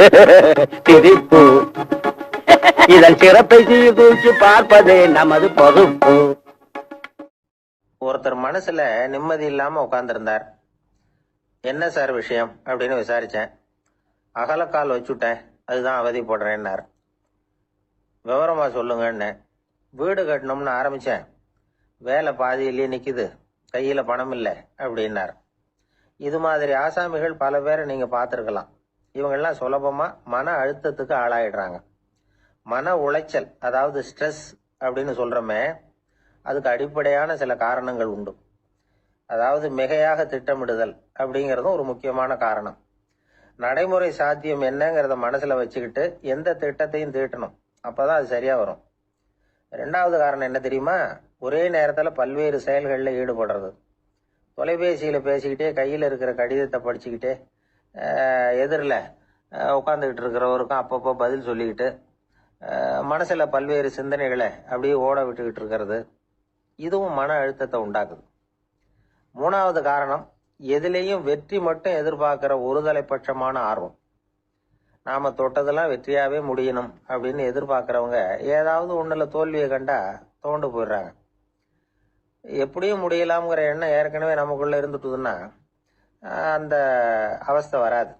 சிரிப்பு இதன் சிறப்பை சீர்தூக்கி பார்ப்பதே நமது பொறுப்பு. ஒருத்தர் மனசுல நிம்மதி இல்லாம உட்கார்ந்திருந்தார். என்ன சார் விஷயம் அப்படின்னு விசாரிச்சேன். அகலக்கால் வச்சுட்டேன், அதுதான் அவதிப்படுறேன்னார். விவரமா சொல்லுங்கன்னு. வீடு கட்டணும்னு ஆரம்பிச்சேன், வேலை பாதியிலேயே நிக்குது, கையில பணம் இல்லை அப்படின்னார். இது மாதிரி ஆசாமிகள் பல பேரை நீங்க பார்த்துருக்கலாம். இவங்கெல்லாம் சுலபமா மன அழுத்தத்துக்கு ஆளாயிடுறாங்க. மன உளைச்சல், அதாவது ஸ்ட்ரெஸ் அப்படின்னு சொல்றோமே, அதுக்கு அடிப்படையான சில காரணங்கள் உண்டு. அதாவது மிகையாக திட்டமிடுதல் அப்படிங்கிறதும் ஒரு முக்கியமான காரணம். நடைமுறை சாத்தியம் என்னங்கிறத மனசுல வச்சுக்கிட்டு எந்த திட்டத்தையும் தீட்டணும், அப்பதான் அது சரியா வரும். ரெண்டாவது காரணம் என்ன தெரியுமா? ஒரே நேரத்துல பல்வேறு செயல்களில் ஈடுபடுறது. தொலைபேசியில பேசிக்கிட்டே கையில் இருக்கிற கடிதத்தை படிச்சுக்கிட்டே எதிரில் உட்காந்துக்கிட்டு இருக்கிறவருக்கும் அப்பப்போ பதில் சொல்லிக்கிட்டு மனசுல பல்வேறு சிந்தனைகளை அப்படியே ஓட விட்டுக்கிட்டு இருக்கிறது, இதுவும் மன அழுத்தத்தை உண்டாக்குது. மூணாவது காரணம், எதிலேயும் வெற்றி மட்டும் எதிர்பார்க்கிற ஒருதலைபட்சமான ஆர்வம். நாம தொட்டதெல்லாம் வெற்றியாவே முடியணும் அப்படின்னு எதிர்பார்க்கிறவங்க ஏதாவது ஒண்ணுல தோல்வியை கண்டா தோண்டு போயிடுறாங்க. எப்படியும் முடியலாம்ங்கிற எண்ணம் ஏற்கனவே நமக்குள்ள இருந்துட்டுதுன்னா அந்த அவஸ்தை வராது.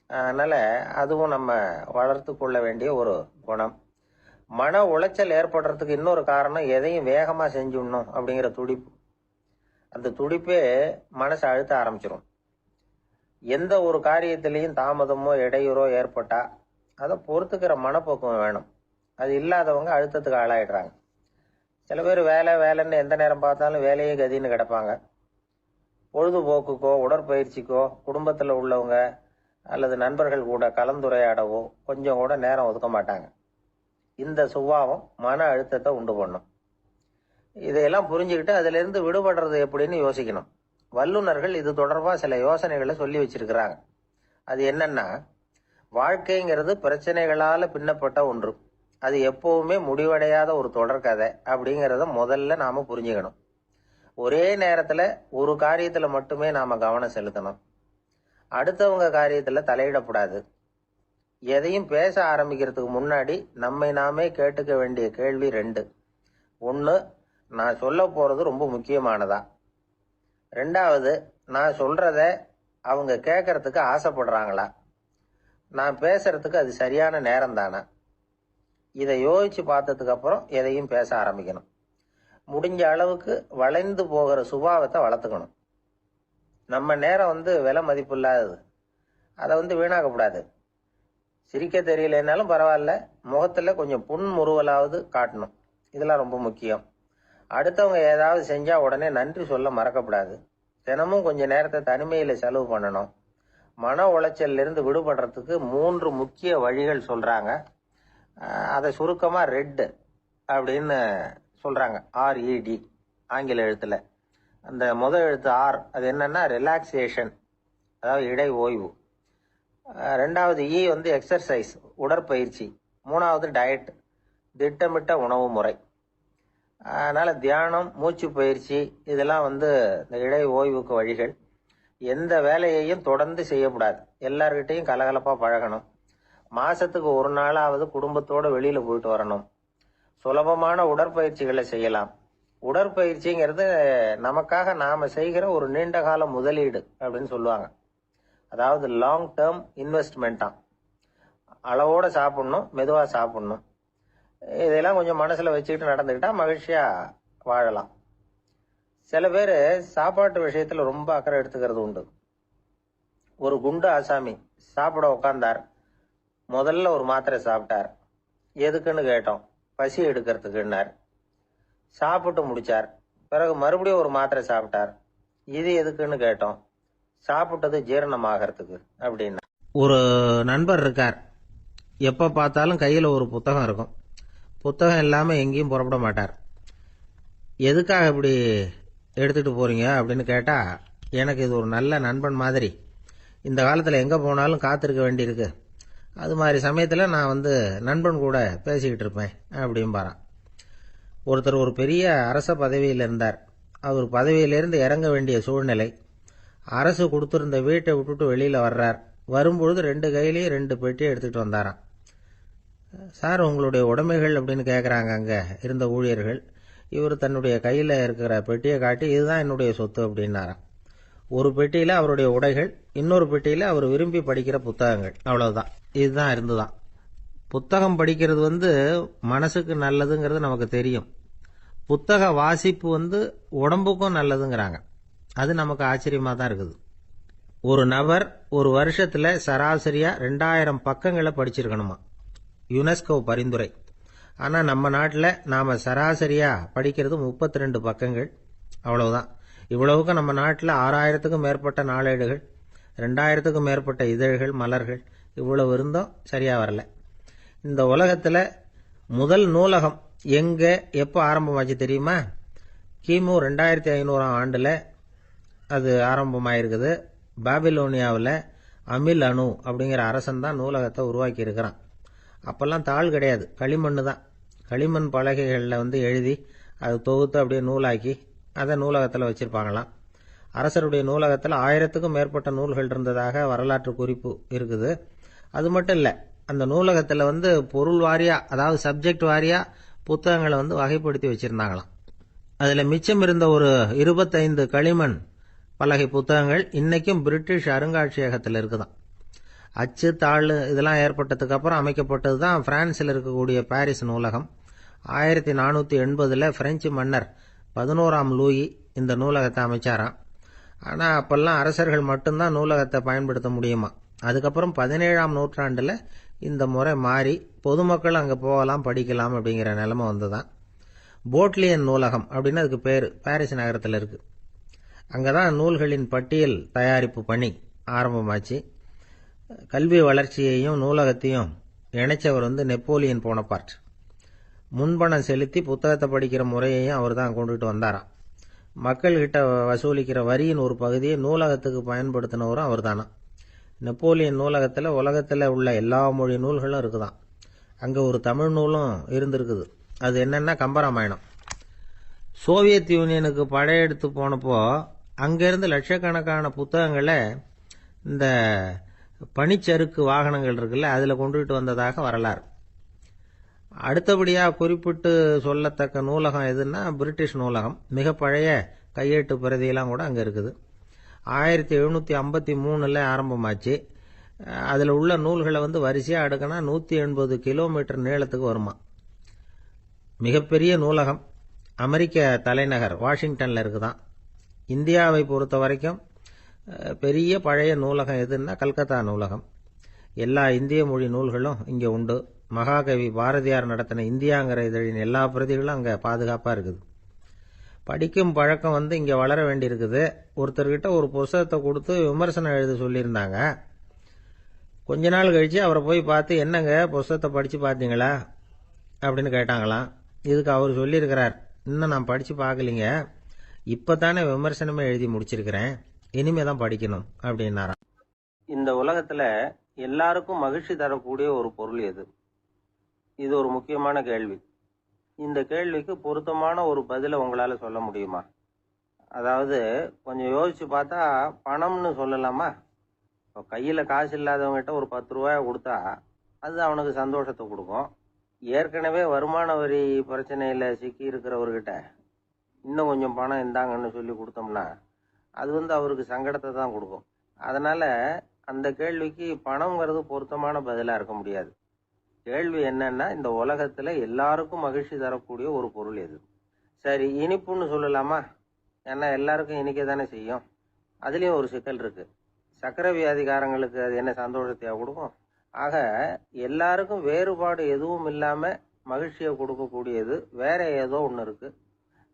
அதனால அதுவும் நம்ம வளர்த்து கொள்ள வேண்டிய ஒரு குணம். மன உளைச்சல் ஏற்படுறதுக்கு இன்னொரு காரணம், எதையும் வேகமா செஞ்சுடணும் அப்படிங்கிற துடிப்பு. அந்த துடிப்பே மனசை அழுத்த ஆரம்பிச்சிடும். எந்த ஒரு காரியத்திலையும் தாமதமோ இடையூறோ ஏற்பட்டா அதை பொறுத்துக்கிற மனப்போக்கம் வேணும். அது இல்லாதவங்க அழுத்தத்துக்கு ஆளாயிடுறாங்க. சில பேர் வேலைன்னு எந்த நேரம் பார்த்தாலும் வேலையே கதின்னு கிடப்பாங்க. பொழுதுபோக்குக்கோ உடற்பயிற்சிக்கோ குடும்பத்தில் உள்ளவங்க அல்லது நண்பர்கள் கூட கலந்துரையாடவோ கொஞ்சம் கூட நேரம் ஒதுக்க மாட்டாங்க. இந்த சுபாவம் மன அழுத்தத்தை உண்டு பண்ணும். இதையெல்லாம் புரிஞ்சுக்கிட்டு அதுல இருந்து விடுபடுறது எப்படின்னு யோசிக்கணும். வல்லுநர்கள் இது தொடர்பா சில யோசனைகளை சொல்லி வச்சிருக்கிறாங்க. அது என்னன்னா, வாழ்க்கைங்கிறது பிரச்சனைகளால பின்னப்பட்ட ஒன்று. அது எப்பவுமே முடிவடையாத ஒரு தொடர்கதை அப்படிங்கிறத முதல்ல நாம புரிஞ்சுக்கணும். ஒரே நேரத்துல ஒரு காரியத்துல மட்டுமே நாம கவனம் செலுத்தணும். அடுத்தவங்க காரியத்துல தலையிடக்கூடாது. எதையும் பேச ஆரம்பிக்கிறதுக்கு முன்னாடி நம்மை நாமே கேட்டுக்க வேண்டிய கேள்வி 2. 1, நான் சொல்ல போறது ரொம்ப முக்கியமானதா? 2வது, நான் சொல்றத அவங்க கேட்கறதுக்கு ஆசைப்படுறாங்களா? நான் பேசுறதுக்கு அது சரியான நேரம் தானா? இதை யோசிச்சு பார்த்ததுக்கு அப்புறம் எதையும் பேச ஆரம்பிக்கணும். முடிஞ்ச அளவுக்கு வளைந்து போகிற சுபாவத்தை வளர்த்துக்கணும். நம்ம நேரம் விலை மதிப்பு இல்லாதது, அதை வீணாக்கக்கூடாது. சிரிக்க தெரியலனாலும் பரவாயில்ல, முகத்துல கொஞ்சம் புன்முறுவலாவது காட்டணும். இதெல்லாம் ரொம்ப முக்கியம். அடுத்தவங்க ஏதாவது செஞ்சா உடனே நன்றி சொல்ல மறக்கப்படாது. தினமும் கொஞ்ச நேரத்தை தனிமையில செலவு பண்ணணும். மன உளைச்சல்ல இருந்து விடுபடுறதுக்கு 3 முக்கிய வழிகள் சொல்றாங்க. அதை சுருக்கமா ரெட் அப்படின்னு சொல்றாங்க. RED ஆங்கில எழுத்துல. அந்த முதல் எழுத்து R, அது என்னன்னா ரிலாக்ஸேஷன், அதாவது இடை ஓய்வு. 2வது E எக்ஸர்சைஸ், உடற்பயிற்சி. 3வது டயட், திட்டமிட்ட உணவு முறை. அதனால தியானம், மூச்சு பயிற்சி இதெல்லாம் இந்த இடை ஓய்வுக்கு வழிகள். எந்த வேலையையும் தொடர்ந்து செய்யக்கூடாது. எல்லார்கிட்டையும் கலகலப்பா பழகணும். மாசத்துக்கு ஒரு நாளாவது குடும்பத்தோட வெளியில போயிட்டு வரணும். சுலபமான உடற்பயிற்சிகளை செய்யலாம். உடற்பயிற்சிங்கிறது நமக்காக நாம செய்கிற ஒரு நீண்ட கால முதலீடு அப்படின்னு சொல்லுவாங்க. அதாவது லாங் டேர்ம் இன்வெஸ்ட்மெண்ட்டாம். அளவோட சாப்பிடணும், மெதுவா சாப்பிடணும். இதெல்லாம் கொஞ்சம் மனசுல வச்சுக்கிட்டு நடந்துக்கிட்டா மகிழ்ச்சியா வாழலாம். சில பேர் சாப்பாட்டு விஷயத்துல ரொம்ப அக்கறை எடுத்துக்கிறது உண்டு. ஒரு குண்டு ஆசாமி சாப்பிட உட்கார்ந்தார். முதல்ல ஒரு மாத்திரை சாப்பிட்டார். எதுக்குன்னு கேட்டோம். பசி எடுக்கிறதுக்குன்னார். சாப்பிட்டு முடிச்சார். பிறகு மறுபடியும் ஒரு மாத்திரை சாப்பிட்டார். இது எதுக்குன்னு கேட்டோம். சாப்பிட்டது ஜீரணமாகறதுக்கு அப்படின்னா. ஒரு நண்பர் இருக்கார். எப்ப பார்த்தாலும் கையில ஒரு புத்தகம் இருக்கும். புத்தகம் இல்லாம எங்கேயும் புறப்பட மாட்டார். எதுக்காக இப்படி எடுத்துட்டு போறீங்க அப்படின்னு கேட்டா, எனக்கு இது ஒரு நல்ல நண்பன் மாதிரி. இந்த காலத்துல எங்க போனாலும் காத்திருக்க வேண்டியிருக்கு. அது மாதிரி சமயத்துல நான் நண்பன் கூட பேசிக்கிட்டு இருப்பேன் அப்படின்பாரான். ஒருத்தர் ஒரு பெரிய அரச பதவியில் இருந்தார். அவர் பதவியிலிருந்து இறங்க வேண்டிய சூழ்நிலை. அரசு கொடுத்திருந்த வீட்டை விட்டுட்டு வெளியில வர்றார். வரும்பொழுது 2 கையிலையும் 2 பெட்டியை எடுத்துக்கிட்டு வந்தாராம். சார் உங்களுடைய உடைமைகள் அப்படின்னு கேட்குறாங்க அங்கே இருந்த ஊழியர்கள். இவர் தன்னுடைய கையில் இருக்கிற பெட்டியை காட்டி இதுதான் என்னுடைய சொத்து அப்படின்னாராம். ஒரு பெட்டியில் அவருடைய உடைகள், இன்னொரு பெட்டியில் அவர் விரும்பி படிக்கிற புத்தகங்கள். அவ்வளவுதான். இதுதான் இருந்துதான். புத்தகம் படிக்கிறது மனசுக்கு நல்லதுங்கிறது நமக்கு தெரியும். புத்தக வாசிப்பு உடம்புக்கும் நல்லதுங்கிறாங்க. அது நமக்கு ஆச்சரியமா தான் இருக்குது. ஒரு நபர் ஒரு வருஷத்துல சராசரியா 2000 பக்கங்களை படிச்சிருக்கணுமா, யுனெஸ்கோ பரிந்துரை. ஆனா நம்ம நாட்டில் நாம சராசரியா படிக்கிறது 32 பக்கங்கள். அவ்வளவுதான். இவ்வளவுக்கு நம்ம நாட்டில் 6000த்துக்கும் மேற்பட்ட நாளேடுகள், 2000த்துக்கும் மேற்பட்ட இதழ்கள், மலர்கள், இவ்வளவு இருந்தும் சரியா வரல. இந்த உலகத்துல முதல் நூலகம் எங்க எப்போ ஆரம்பமாச்சு தெரியுமா? கிமு 2500ஆம் ஆண்டுல அது ஆரம்பமாயிருக்குது. பாபிலோனியாவில் அமில் அணு அப்படிங்கிற அரசன் தான் நூலகத்தை உருவாக்கி இருக்கிறான். அப்பெல்லாம் தாள் கிடையாது, களிமண் தான். களிமண் பலகைகளில் எழுதி அது தொகுத்து அப்படியே நூலாக்கி அதை நூலகத்தில் வச்சிருப்பாங்களாம். அரசருடைய நூலகத்தில் 1000த்துக்கும் மேற்பட்ட நூல்கள் இருந்ததாக வரலாற்று குறிப்பு இருக்குது. அது மட்டும் இல்லை, அந்த நூலகத்தில் பொருள் வாரியா, அதாவது சப்ஜெக்ட் வாரியா புத்தகங்களை வகைப்படுத்தி வச்சிருந்தாங்களாம். அதில் மிச்சம் இருந்த ஒரு 25 களிமண் பலகை புத்தகங்கள் இன்னைக்கும் பிரிட்டிஷ் அருங்காட்சியகத்தில் இருக்குதான். அச்சு தாள் இதெல்லாம் ஏற்பட்டதுக்கு அப்புறம் அமைக்கப்பட்டது தான் பிரான்சில் இருக்கக்கூடிய பாரிஸ் நூலகம். 1480 பிரெஞ்சு மன்னர் 11ஆம் லூயி இந்த நூலகத்தை அமைச்சாராம். ஆனால் அப்பெல்லாம் அரசர்கள் மட்டும்தான் நூலகத்தை பயன்படுத்த முடியுமா. அதுக்கப்புறம் 17ஆம் நூற்றாண்டில் இந்த முறை மாறி பொதுமக்கள் அங்கே போகலாம், படிக்கலாம் அப்படிங்கிற நிலைமை வந்துதான். போட்லியன் நூலகம் அப்படின்னு அதுக்கு பேர், பாரிஸ் நகரத்தில் இருக்கு. அங்கே தான் நூல்களின் பட்டியல் தயாரிப்பு பணி ஆரம்பமாச்சு. கல்வி வளர்ச்சியையும் நூலகத்தையும் இணைச்சவர் நெப்போலியன் போனபார்ட். முன்பணம் செலுத்தி புத்தகத்தை படிக்கிற முறையையும் அவர் தான் கொண்டுகிட்டு வந்தாராம். மக்கள்கிட்ட வசூலிக்கிற வரியின் ஒரு பகுதியை நூலகத்துக்கு பயன்படுத்தினவரும் அவர் தானா. நெப்போலியன் நூலகத்தில் உலகத்தில் உள்ள எல்லா மொழி நூல்களும் இருக்குதான். அங்கே ஒரு தமிழ் நூலும் இருந்திருக்குது. அது என்னன்னா கம்பராமாயணம். சோவியத் யூனியனுக்கு படையெடுத்து போனப்போ அங்கேருந்து லட்சக்கணக்கான புத்தகங்களை இந்த பனிச்சறுக்கு வாகனங்கள் இருக்குல்ல, அதில் கொண்டுகிட்டு வந்ததாக வரலாறு. அடுத்தபடியாக குறிப்பிட்டு சொல்லத்தக்க நூலகம் எதுன்னா பிரிட்டிஷ் நூலகம். மிக பழைய கையெழுத்து பிரதியெல்லாம் கூட அங்கே இருக்குது. 1753 ஆரம்பமாச்சு. அதில் உள்ள நூல்களை வரிசையாக அடுக்கினா 180 கிலோமீட்டர் நீளத்துக்கு வருமா. மிகப்பெரிய நூலகம் அமெரிக்க தலைநகர் வாஷிங்டனில் இருக்குதான். இந்தியாவை பொறுத்த வரைக்கும் பெரிய பழைய நூலகம் எதுன்னா கல்கத்தா நூலகம். எல்லா இந்திய மொழி நூல்களும் இங்கே உண்டு. மகாகவி பாரதியார் நடத்தின இந்தியாங்கிற இதழின் எல்லா பிரதிகளும் அங்கே பாதுகாப்பாக இருக்குது. படிக்கும் பழக்கம் இங்கே வளர வேண்டியிருக்குது. ஒருத்தர்கிட்ட ஒரு புஸ்தகத்தை கொடுத்து விமர்சனம் எழுத சொல்லியிருந்தாங்க. கொஞ்ச நாள் கழிச்சு அவரை போய் பார்த்து, என்னங்க புஸ்தகத்தை படித்து பார்த்தீங்களா அப்படின்னு கேட்டாங்களாம். இதுக்கு அவர் சொல்லியிருக்கிறார், இன்னும் நான் படித்து பார்க்கலிங்க, இப்போ தானே விமர்சனமே எழுதி முடிச்சிருக்கிறேன், இனிமே தான் படிக்கணும் அப்படின்னாராம். இந்த உலகத்தில் எல்லாருக்கும் மகிழ்ச்சி தரக்கூடிய ஒரு பொருள் எது? இது ஒரு முக்கியமான கேள்வி. இந்த கேள்விக்கு பொருத்தமான ஒரு பதிலை உங்களால் சொல்ல முடியுமா? அதாவது கொஞ்சம் யோசிச்சு பார்த்தா பணம்னு சொல்லலாமா? இப்போ கையில் காசு இல்லாதவங்ககிட்ட ஒரு 10 ரூபாய் கொடுத்தா அது அவனுக்கு சந்தோஷத்தை கொடுக்கும். ஏற்கனவே வருமான வரி பிரச்சனையில் சிக்கி இருக்கிறவர்கிட்ட இன்னும் கொஞ்சம் பணம் இந்தாங்கன்னு சொல்லி கொடுத்தோம்னா அது அவருக்கு சங்கடத்தை தான் கொடுக்கும். அதனால அந்த கேள்விக்கு பணம்ங்கிறது பொருத்தமான பதிலாக இருக்க முடியாது. கேள்வி என்னன்னா, இந்த உலகத்துல எல்லாருக்கும் மகிழ்ச்சி தரக்கூடிய ஒரு பொருள் எது? சரி, இனிப்புன்னு சொல்லலாமா? ஏன்னா எல்லாருக்கும் இனிக்க தானே செய்யும். அதுலயும் ஒரு சிக்கல் இருக்கு. சக்கரை வியாதிகாரங்களுக்கு அது என்ன சந்தோஷத்தையா கொடுக்கும்? ஆக எல்லாருக்கும் வேறுபாடு எதுவும் இல்லாம மகிழ்ச்சியை கொடுக்கக்கூடியது வேற ஏதோ ஒன்று இருக்கு.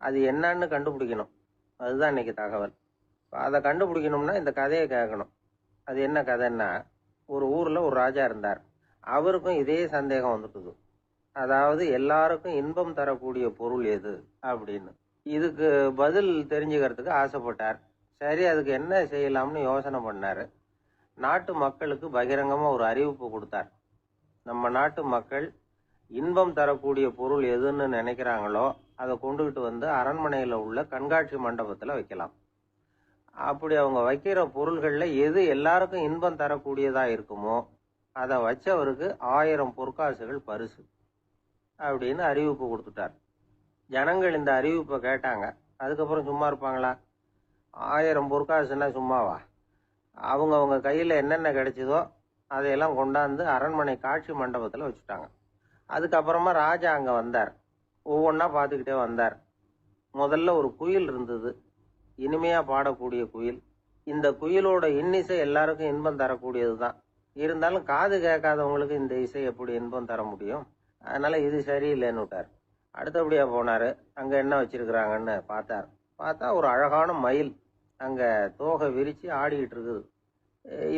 அது என்னன்னு கண்டுபிடிக்கணும். அதுதான் இன்னைக்கு தகவல். அதை கண்டுபிடிக்கணும்னா இந்த கதையை கேட்கணும். அது என்ன கதைன்னா, ஒரு ஊர்ல ஒரு ராஜா இருந்தார். அவருக்கும் இதே சந்தேகம் வந்துட்டுது. அதாவது எல்லாருக்கும் இன்பம் தரக்கூடிய பொருள் எது அப்படின்னு. இதுக்கு பதில் தெரிஞ்சுக்கிறதுக்கு ஆசைப்பட்டார். சரி, அதுக்கு என்ன செய்யலாம்னு யோசனை பண்ணாரு. நாட்டு மக்களுக்கு பகிரங்கமா ஒரு அறிவிப்பு கொடுத்தார். நம்ம நாட்டு மக்கள் இன்பம் தரக்கூடிய பொருள் எதுன்னு நினைக்கிறாங்களோ அதை கொண்டுகிட்டு அரண்மனையில உள்ள கண்காட்சி மண்டபத்துல வைக்கலாம். அப்படி அவங்க வைக்கிற பொருள்கள்ல எது எல்லாருக்கும் இன்பம் தரக்கூடியதா இருக்குமோ அதை வச்சவருக்கு 1000 பொற்காசுகள் பரிசு அப்படின்னு அறிவிப்பு கொடுத்துட்டார். ஜனங்கள் இந்த அறிவிப்பை கேட்டாங்க. அதுக்கப்புறம் சும்மா இருப்பாங்களா? 1000 பொற்காசுன்னா சும்மாவா? அவங்க கையில் என்னென்ன கிடைச்சதோ அதையெல்லாம் கொண்டாந்து அரண்மனை காட்சி மண்டபத்தில் வச்சுட்டாங்க. அதுக்கப்புறமா ராஜா அங்கே வந்தார். ஒவ்வொன்றா பார்த்துக்கிட்டே வந்தார். முதல்ல ஒரு குயில் இருந்தது, இனிமையாக பாடக்கூடிய குயில். இந்த குயிலோட இன்னிசை எல்லாருக்கும் இன்பம் தரக்கூடியது தான். இருந்தாலும் காது கேட்காதவங்களுக்கு இந்த இசை எப்படி இன்பம் தர முடியும்? அதனால இது சரியில்லைன்னு விட்டார். அடுத்தபடியாக போனார். அங்கே என்ன வச்சிருக்கிறாங்கன்னு பார்த்தா ஒரு அழகான மயில் அங்கே தோகை விரித்து ஆடிக்கிட்டு இருக்குது.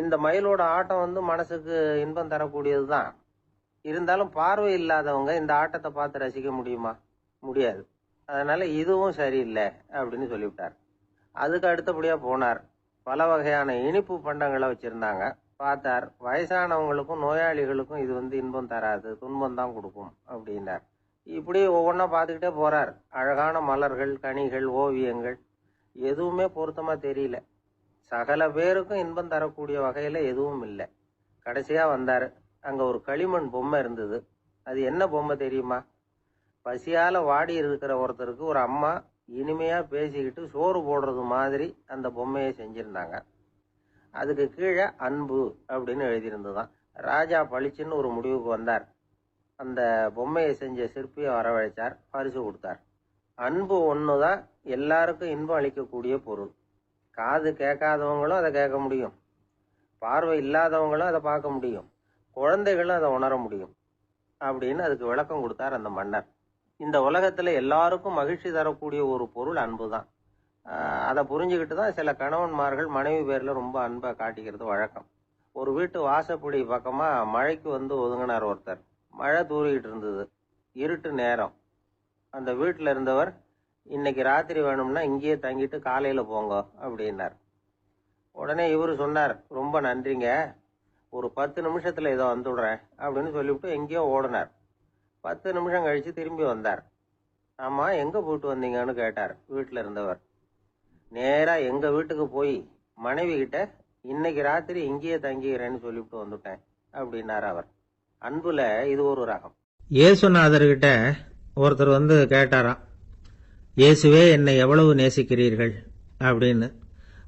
இந்த மயிலோட ஆட்டம் மனசுக்கு இன்பம் தரக்கூடியது தான். இருந்தாலும் பார்வை இல்லாதவங்க இந்த ஆட்டத்தை பார்த்து ரசிக்க முடியுமா? முடியாது. அதனால இதுவும் சரியில்லை அப்படின்னு சொல்லிவிட்டார். அதுக்கு அடுத்தபடியாக போனார். பல வகையான இனிப்பு பண்டங்களை வச்சுருந்தாங்க. பார்த்தார், வயசானவங்களுக்கும் நோயாளிகளுக்கும் இது இன்பம் தராது, துன்பம் தான் கொடுக்கும் அப்படின்னார். இப்படி ஒவ்வொன்றா பார்த்துக்கிட்டே போகிறார். அழகான மலர்கள், கனிகள், ஓவியங்கள் எதுவுமே பொருத்தமாக தெரியல. சகல பேருக்கும் இன்பம் தரக்கூடிய வகையில் எதுவும் இல்லை. கடைசியாக வந்தார். அங்கே ஒரு களிமண் பொம்மை இருந்தது. அது என்ன பொம்மை தெரியுமா? பசியால் வாடி இருக்கிற ஒருத்தருக்கு ஒரு அம்மா இனிமையாக பேசிக்கிட்டு சோறு போடுறது மாதிரி அந்த பொம்மையை செஞ்சுருந்தாங்க. அதுக்கு கீழே அன்பு அப்படின்னு எழுதியிருந்துதான். ராஜா பளிச்சுன்னு ஒரு முடிவுக்கு வந்தார். அந்த பொம்மையை செஞ்ச சிற்பியை வரவழைச்சார், பரிசு கொடுத்தார். அன்பு ஒன்று தான் எல்லாருக்கும் இன்பம் அளிக்கக்கூடிய பொருள். காது கேட்காதவங்களும் அதை கேட்க முடியும், பார்வை இல்லாதவங்களும் அதை பார்க்க முடியும், குழந்தைகளும் அதை உணர முடியும் அப்படின்னு அதுக்கு விளக்கம் கொடுத்தார் அந்த மன்னர். இந்த உலகத்தில் எல்லாருக்கும் மகிழ்ச்சி தரக்கூடிய ஒரு பொருள் அன்பு தான். அதை புரிஞ்சுக்கிட்டு தான் சில கணவன்மார்கள் மனைவி பேரில் ரொம்ப அன்பை காட்டிக்கிறது வழக்கம். ஒரு வீட்டு வாசப்படி பக்கமாக மழைக்கு ஒதுங்கினார் ஒருத்தர். மழை தூரிக்கிட்டு இருந்தது, இருட்டு நேரம். அந்த வீட்டில் இருந்தவர், இன்னைக்கு ராத்திரி வேணும்னா இங்கேயே தங்கிட்டு காலையில் போங்க அப்படின்னார். உடனே இவர் சொன்னார், ரொம்ப நன்றிங்க, ஒரு 10 நிமிஷத்தில் இதோ வந்துவிடுறேன் அப்படின்னு சொல்லிவிட்டு எங்கேயோ ஓடினார். 10 நிமிஷம் கழித்து திரும்பி வந்தார். ஆமாம், எங்கே போயிட்டு வந்தீங்கன்னு கேட்டார் வீட்டில் இருந்தவர். நேராக எங்கள் வீட்டுக்கு போய் மனைவி கிட்ட இன்னைக்கு ராத்திரி இங்கேயே தங்கிக்கிறேன்னு சொல்லிவிட்டு வந்துட்டேன் அப்படின்னார் அவர். அன்புல இது ஒரு ரகம். இயேசுநாதர்கிட்ட ஒருத்தர் கேட்டாராம், இயேசுவே என்னை எவ்வளவு நேசிக்கிறீர்கள் அப்படின்னு.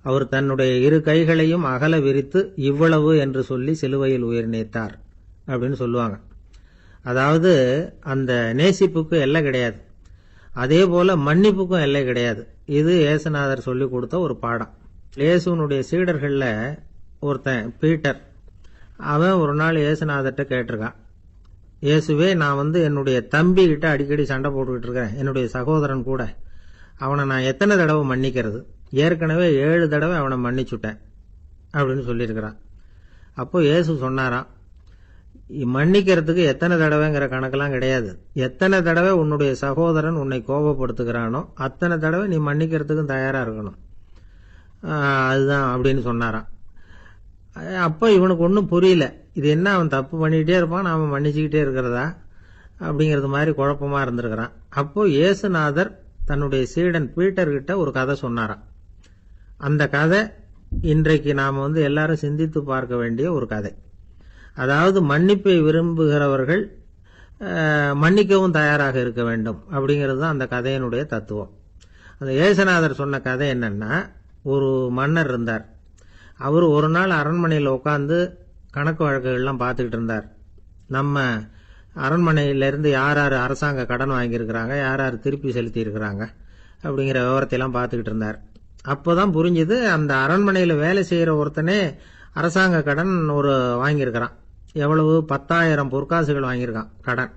அவர் தன்னுடைய 2 கைகளையும் அகல விரித்து இவ்வளவு என்று சொல்லி சிலுவையில் உயிர் நீத்தார் அப்படின்னு சொல்லுவாங்க. அதாவது அந்த நேசிப்புக்கு எல்லை கிடையாது, அதே போல மன்னிப்புக்கும் எல்லை கிடையாது. இது இயேசுநாதர் சொல்லி கொடுத்த ஒரு பாடம். இயேசுனுடைய சீடர்கள்ல ஒருத்தன் பீட்டர், அவன் ஒரு நாள் இயேசுநாதர்கிட்ட கேட்டிருக்கான், இயேசுவே நான் என்னுடைய தம்பி கிட்ட அடிக்கடி சண்டை போட்டுக்கிட்டு இருக்கிறேன், என்னுடைய சகோதரன் கூட, அவனை நான் எத்தனை தடவை மன்னிக்கிறது? ஏற்கனவே 7 தடவை அவனை மன்னிச்சுட்டேன் அப்படின்னு சொல்லியிருக்கிறான். அப்போ இயேசு சொன்னாராம், மன்னிக்கிறதுக்கு எத்தனை தடவைங்கிற கணக்கெல்லாம் கிடையாது. எத்தனை தடவை உன்னுடைய சகோதரன் உன்னை கோபப்படுத்துகிறானோ அத்தனை தடவை நீ மன்னிக்கிறதுக்கும் தயாரா இருக்கணும், அதுதான் அப்படின்னு சொன்னாராம். அப்போ இவனுக்கு ஒன்றும் புரியல, இது என்ன அவன் தப்பு பண்ணிக்கிட்டே இருப்பான், அவன் மன்னிச்சுக்கிட்டே இருக்கிறதா அப்படிங்கிறது மாதிரி குழப்பமா இருந்திருக்கிறான். அப்போ இயேசுநாதர் தன்னுடைய சீடன் பீட்டர்கிட்ட ஒரு கதை சொன்னாராம். அந்த கதை இன்றைக்கு நாம் எல்லாரும் சிந்தித்து பார்க்க வேண்டிய ஒரு கதை. அதாவது மன்னிப்பை விரும்புகிறவர்கள் மன்னிக்கவும் தயாராக இருக்க வேண்டும் அப்படிங்கிறது தான் அந்த கதையினுடைய தத்துவம். அந்த இயேசுநாதர் சொன்ன கதை என்னன்னா, ஒரு மன்னர் இருந்தார். அவர் ஒரு நாள் அரண்மனையில் உட்காந்து கணக்கு வழக்குகள்லாம் பார்த்துக்கிட்டு இருந்தார். நம்ம அரண்மனையிலேருந்து யார் யார் அரசாங்க கடன் வாங்கியிருக்கிறாங்க, யார் யார் திருப்பி செலுத்தி இருக்கிறாங்க அப்படிங்கிற விவரத்தையெல்லாம் பார்த்துக்கிட்டு இருந்தார். அப்போதான் புரிஞ்சுது, அந்த அரண்மனையில் வேலை செய்கிற ஒருத்தனே அரசாங்க கடன் வாங்கியிருக்கிறான். எவ்வளவு? 10,000 பொற்காசுகள் வாங்கியிருக்கான் கடன்.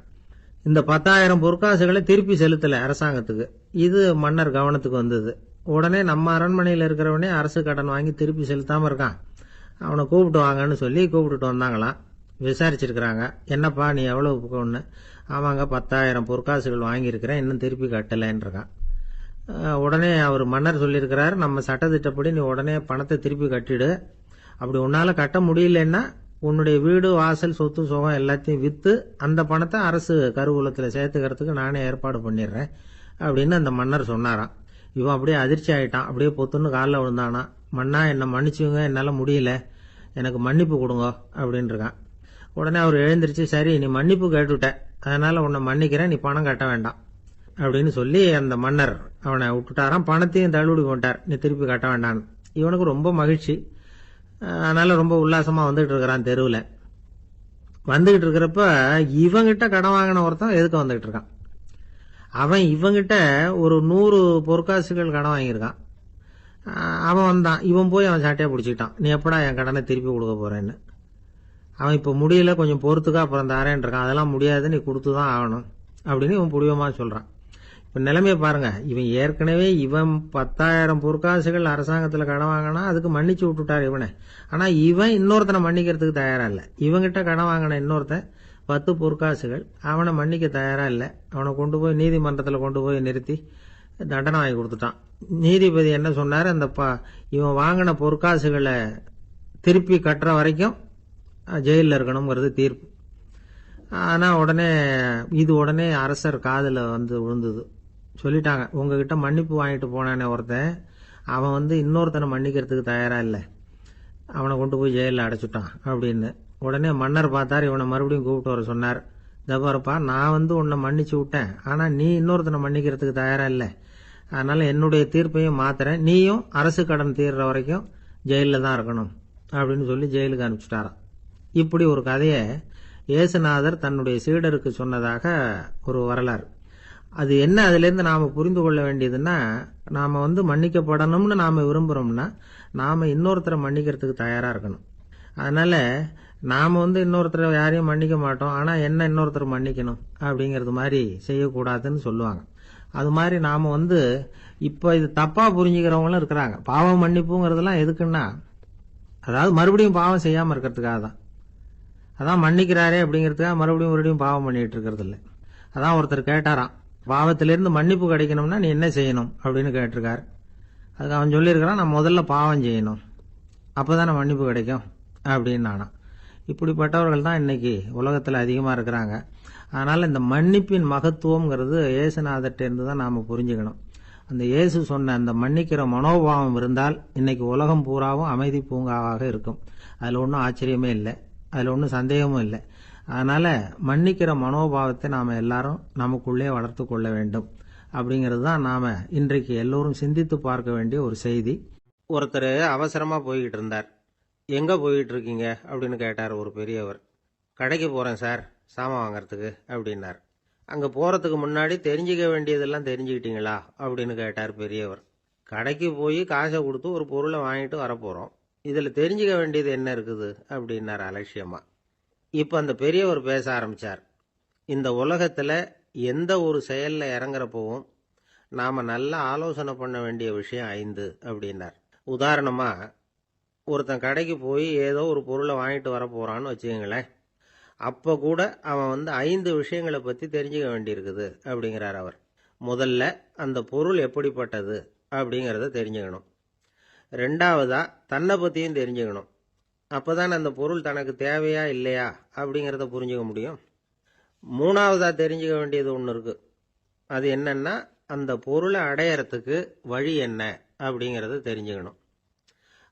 இந்த 10,000 பொற்காசுகளை திருப்பி செலுத்தலை அரசாங்கத்துக்கு. இது மன்னர் கவனத்துக்கு வந்தது. உடனே நம்ம அரண்மனையில் இருக்கிறவனே அரசு கடன் வாங்கி திருப்பி செலுத்தாமல் இருக்கான், அவனை கூப்பிட்டு வாங்கன்னு சொல்லி கூப்பிட்டுட்டு வந்தாங்களாம். விசாரிச்சிருக்கிறாங்க, என்னப்பா நீ எவ்வளவு ஒன்று? ஆமாங்க, 10,000 பொற்காசுகள் வாங்கியிருக்கிறேன், இன்னும் திருப்பி கட்டலைன்னு இருக்கான். உடனே அவர் மன்னர் சொல்லியிருக்கிறார், நம்ம சட்டத்திட்டப்படி நீ உடனே பணத்தை திருப்பி கட்டிடு. அப்படி உன்னால் கட்ட முடியலன்னா உன்னுடைய வீடு, வாசல், சொத்து, சுகம் எல்லாத்தையும் விற்று அந்த பணத்தை அரசு கருவூலத்தில் சேர்த்துக்கிறதுக்கு நானே ஏற்பாடு பண்ணிடுறேன் அப்படின்னு அந்த மன்னர் சொன்னாராம். இவன் அப்படியே அதிர்ச்சி ஆயிட்டான், அப்படியே பொத்துன்னு காலில் விழுந்தானா. மன்னா என்னை மன்னிச்சுங்க, என்னால் முடியல, எனக்கு மன்னிப்பு கொடுங்க அப்படின்னு இருக்கான். உடனே அவர் எழுந்திருச்சு, சரி நீ மன்னிப்பு கேட்டுவிட்ட, அதனால உன்னை மன்னிக்கிறேன், நீ பணம் கட்ட வேண்டாம் அப்படின்னு சொல்லி அந்த மன்னர் அவனை விட்டுட்டாராம். பணத்தையும் தள்ளுபடி போட்டார், நீ திருப்பி கட்ட வேண்டான்னு. இவனுக்கு ரொம்ப மகிழ்ச்சி. அதனால ரொம்ப உல்லாசமா வந்துகிட்டு இருக்கிறான். தெருவில் வந்துகிட்டு இருக்கிறப்ப இவங்கிட்ட கடன் வாங்கின ஒருத்தன் எதுக்கு வந்துகிட்டு இருக்கான். அவன் இவங்கிட்ட ஒரு 100 பொற்காசுகள் கடன் வாங்கியிருக்கான். அவன் வந்தான். இவன் போய் அவன் சாட்டையை பிடிச்சிக்கிட்டான், நீ எப்படா என் கடனை திருப்பி கொடுக்க போறேன்னு. அவன் இப்போ முடியல, கொஞ்சம் பொறுத்துக்கா, அப்புறம் தாரேன் இருக்கான். அதெல்லாம் முடியாது, நீ கொடுத்து தான் ஆகணும் அப்படின்னு இவன் புடிவமா சொல்றான். இப்ப நிலைமையை பாருங்க. இவன் ஏற்கனவே 10,000 பொற்காசுகள் அரசாங்கத்துல கடன் வாங்கினா அதுக்கு மன்னிச்சு விட்டுட்டார் இவனை. ஆனா இவன் இன்னொருத்தனை மன்னிக்கிறதுக்கு தயாரா இல்ல. இவங்கிட்ட கடன் வாங்கின இன்னொருத்தன் 10 பொற்காசுகள், அவனை மன்னிக்க தயாரா இல்ல. அவனை கொண்டு போய் நீதிமன்றத்துல கொண்டு போய் நிறுத்தி தண்டனை வாங்கி கொடுத்துட்டான். நீதிபதி என்ன சொன்னாரு, அந்த இவன் வாங்கின பொற்காசுகளை திருப்பி கட்டுற வரைக்கும் ஜெயிலில் இருக்கணுங்கிறது தீர்ப்பு. ஆனா உடனே அரசர் காதுல வந்து விழுந்தது. சொல்லிட்டாங்க, உங்ககிட்ட மன்னிப்பு வாங்கிட்டு போனானே ஒருத்தன், அவன் இன்னொருத்தனை மன்னிக்கிறதுக்கு தயாரா இல்லை, அவனை கொண்டு போய் ஜெயிலில் அடைச்சுட்டான் அப்படின்னு. உடனே மன்னர் பார்த்தார், இவனை மறுபடியும் கூப்பிட்டு வர சொன்னார். தபாரப்பா, நான் உன்னை மன்னிச்சு விட்டேன், ஆனா நீ இன்னொருத்தனை மன்னிக்கிறதுக்கு தயாரா இல்லை, அதனால என்னுடைய தீர்ப்பையும் மாத்துறேன், நீயும் அரசு கடன் தீர்ற வரைக்கும் ஜெயிலில் தான் இருக்கணும் அப்படின்னு சொல்லி ஜெயிலுக்கு அனுப்பிச்சுட்டாராம். இப்படி ஒரு கதையை இயேசுநாதர் தன்னுடைய சீடருக்கு சொன்னதாக ஒரு வரலாறு. அது என்ன, அதுல இருந்து நாம புரிந்து கொள்ள வேண்டியதுன்னா, நாம மன்னிக்கப்படணும்னு நாம விரும்புறோம்னா நாம இன்னொருத்தரை மன்னிக்கிறதுக்கு தயாரா இருக்கணும். அதனால நாம இன்னொருத்தரை யாரையும் மன்னிக்க மாட்டோம், ஆனா என்ன இன்னொருத்தர் மன்னிக்கணும் அப்படிங்கறது மாதிரி செய்யக்கூடாதுன்னு சொல்லுவாங்க. அது மாதிரி நாம இப்ப இது தப்பா புரிஞ்சுக்கிறவங்களும் இருக்கிறாங்க. பாவம் மன்னிப்புங்கிறதுலாம் எதுக்குன்னா, அதாவது மறுபடியும் பாவம் செய்யாம இருக்கிறதுக்காக தான். அதான் மன்னிக்கிறாரே அப்படிங்கிறதுக்காக மறுபடியும் பாவம் பண்ணிட்டு இருக்கிறது இல்லை. அதான் ஒருத்தர் கேட்டாராம், பாவத்திலிருந்து மன்னிப்பு கிடைக்கணும்னா நீ என்ன செய்யணும் அப்படின்னு கேட்டிருக்காரு. அதுக்கு அவன் சொல்லியிருக்கிறான், நான் முதல்ல பாவம் செய்யணும், அப்பதானே மன்னிப்பு கிடைக்கும் அப்படின்னு நானா. இப்படிப்பட்டவர்கள் தான் இன்னைக்கு உலகத்துல அதிகமா இருக்கிறாங்க. அதனால இந்த மன்னிப்பின் மகத்துவம்ங்கிறது இயேசுநாதர்ட்ட இருந்து தான் நாம புரிஞ்சுக்கணும். அந்த இயேசு சொன்ன அந்த மன்னிக்கிற மனோபாவம் இருந்தால் இன்னைக்கு உலகம் பூராவும் அமைதி பூங்காவாக இருக்கும். அதுல ஒன்றும் ஆச்சரியமே இல்லை, அதுல ஒன்றும் சந்தேகமும் இல்லை. அதனால மன்னிக்கிற மனோபாவத்தை நாம எல்லாரும் நமக்குள்ளே வளர்த்து கொள்ள வேண்டும் அப்படிங்கிறது தான் நாம இன்றைக்கு எல்லோரும் சிந்தித்து பார்க்க வேண்டிய ஒரு செய்தி. ஒருத்தர் அவசரமா போய்கிட்டு இருந்தார். எங்க போயிட்டு இருக்கீங்க அப்படின்னு கேட்டார் ஒரு பெரியவர். கடைக்கு போறேன் சார், சாமான் வாங்கறதுக்கு அப்படின்னார். அங்க போறதுக்கு முன்னாடி தெரிஞ்சுக்க வேண்டியதெல்லாம் தெரிஞ்சுக்கிட்டீங்களா அப்படின்னு கேட்டார் பெரியவர். கடைக்கு போய் காசை கொடுத்து ஒரு பொருளை வாங்கிட்டு வரப்போறோம், இதுல தெரிஞ்சுக்க வேண்டியது என்ன இருக்குது அப்படின்னார் அலட்சியமா. இப்ப அந்த பெரியவர் பேச ஆரம்பிச்சார். இந்த உலகத்துல எந்த ஒரு செயல்ல இறங்குறப்பவும் நாம நல்லா ஆலோசனை பண்ண வேண்டிய விஷயம் 5 அப்படின்னார். உதாரணமா, ஒருத்தன் கடைக்கு போய் ஏதோ ஒரு பொருளை வாங்கிட்டு வர போறான்னு வச்சுக்கோங்களேன். அப்ப கூட அவன் 5 விஷயங்களை பத்தி தெரிஞ்சுக்க வேண்டியிருக்குது அப்படிங்கிறார் அவர். முதல்ல அந்த பொருள் எப்படிப்பட்டது அப்படிங்கறத தெரிஞ்சுக்கணும். 2வதா தன்னை பத்தியும் தெரிஞ்சுக்கணும். அப்பதான் அந்த பொருள் தனக்கு தேவையா இல்லையா அப்படிங்கறத புரிஞ்சுக்க முடியும். 3வதா தெரிஞ்சுக்க வேண்டியது ஒண்ணு இருக்கு. அது என்னன்னா, அந்த பொருளை அடையறதுக்கு வழி என்ன அப்படிங்கறத தெரிஞ்சுக்கணும்.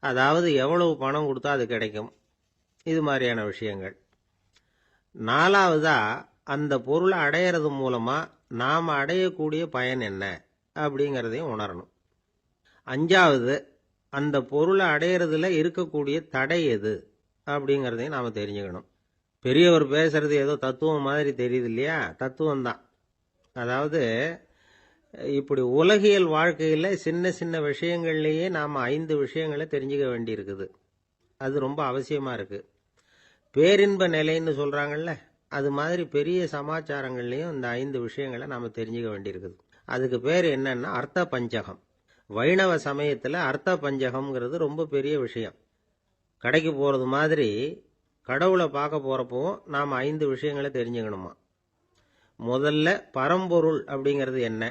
அதாவது எவ்வளவு பணம் கொடுத்தா அது கிடைக்கும், இது மாதிரியான விஷயங்கள். 4வதா அந்த பொருளை அடையிறது மூலமா நாம அடையக்கூடிய பயன் என்ன அப்படிங்கறதையும் உணரணும். 5வது அந்த பொருளை அடையிறதுல இருக்கக்கூடிய தடை எது அப்படிங்கறதையும் நாம தெரிஞ்சுக்கணும். பெரியவர் பேசுறது ஏதோ தத்துவம் மாதிரி தெரியுது இல்லையா? தத்துவம் தான். அதாவது இப்படி உலகியல் வாழ்க்கையில சின்ன சின்ன விஷயங்கள்லயே நாம 5 விஷயங்களை தெரிஞ்சுக்க வேண்டி இருக்குது. அது ரொம்ப அவசியமா இருக்கு. பேரின்ப நிலைன்னு சொல்றாங்கல்ல, அது மாதிரி பெரிய சமாச்சாரங்கள்லயும் இந்த 5 விஷயங்களை நாம தெரிஞ்சுக்க வேண்டியிருக்குது. அதுக்கு பேர் என்னன்னா அர்த்த பஞ்சகம். வைணவ சமயத்துல அர்த்த பஞ்சகம்ங்கிறது ரொம்ப பெரிய விஷயம். கடைக்கு போறது மாதிரி கடவுளை பார்க்க போறப்போ நாம 5 விஷயங்களை தெரிஞ்சுக்கணுமா. முதல்ல பரம்பொருள் அப்படிங்கிறது என்ன,